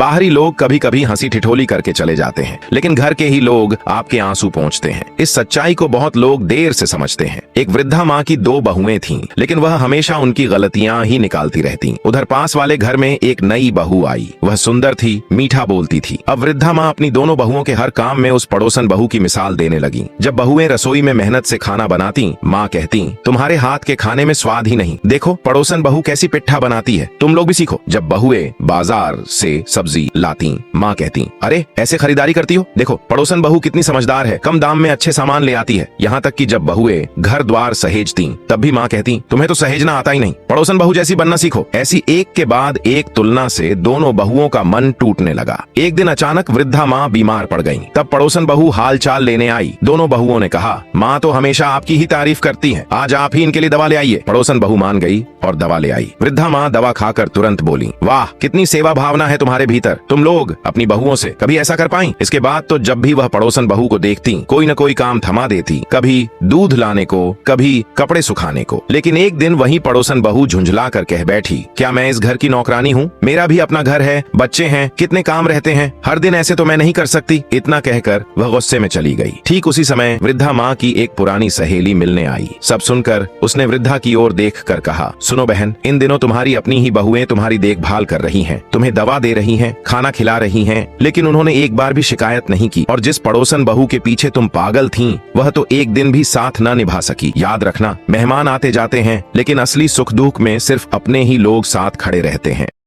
बाहरी लोग कभी कभी हंसी ठिठोली करके चले जाते हैं, लेकिन घर के ही लोग आपके आंसू पोंछते हैं। इस सच्चाई को बहुत लोग देर से समझते हैं। एक वृद्धा माँ की 2 बहुएं थीं, लेकिन वह हमेशा उनकी गलतियां ही निकालती रहती। उधर पास वाले घर में एक नई बहू आई। वह सुंदर थी, मीठा बोलती थी। अब वृद्धा माँ अपनी दोनों बहुओं के हर काम में उस पड़ोसन बहू की मिसाल देने लगी। जब बहुएं रसोई में मेहनत से खाना बनाती, माँ कहती, तुम्हारे हाथ के खाने में स्वाद ही नहीं, देखो पड़ोसन बहू कैसी पिट्ठा बनाती है, तुम लोग भी सीखो। जब बहुएं बाजार से सब्जी लाती, माँ कहती, अरे ऐसे खरीदारी करती हो, देखो पड़ोसन बहू कितनी समझदार है, कम दाम में अच्छे सामान ले आती है। यहाँ तक कि जब बहुएं घर द्वार सहेजती, तब भी माँ कहती, तुम्हें तो सहेजना आता ही नहीं, पड़ोसन बहू जैसी बनना सीखो। ऐसी एक के बाद एक तुलना से दोनों बहुओं का मन टूटने लगा। एक दिन अचानक वृद्धा माँ बीमार पड़ गई। तब पड़ोसन बहू हाल चाल लेने आई। दोनों बहुओं ने कहा, माँ तो हमेशा आपकी ही तारीफ करती है, आज आप ही इनके लिए दवा ले आइए। पड़ोसन बहू मान गई और दवा ले आई। वृद्धा माँ दवा खाकर तुरंत बोली, वाह कितनी सेवा भावना है तुम्हारे भीतर, तुम लोग अपनी बहुओं से कभी ऐसा कर पाई? इसके बाद तो जब भी वह पड़ोसन बहू को देखती, कोई न कोई काम थमा देती, कभी दूध लाने को, कभी कपड़े सुखाने को। लेकिन एक दिन वही पड़ोसन बहू झुंझला कर कह बैठी, क्या मैं इस घर की नौकरानी हूँ? मेरा भी अपना घर है, बच्चे हैं, कितने काम रहते हैं, हर दिन ऐसे तो मैं नहीं कर सकती। इतना कहकर वह गुस्से में चली गई। ठीक उसी समय वृद्धा माँ की एक पुरानी सहेली मिलने आई। सब सुनकर उसने वृद्धा की ओर देख कर कहा, सुनो बहन, इन दिनों तुम्हारी अपनी ही बहुएं तुम्हारी देखभाल कर रही हैं, तुम्हें दवा दे रही हैं, खाना खिला रही हैं, लेकिन उन्होंने एक बार भी शिकायत नहीं की। और जिस पड़ोसन बहू के पीछे तुम पागल थीं, वह तो एक दिन भी साथ न निभा सकी। याद रखना, मेहमान आते जाते हैं, लेकिन असली सुख दुख में सिर्फ अपने ही लोग साथ खड़े रहते हैं।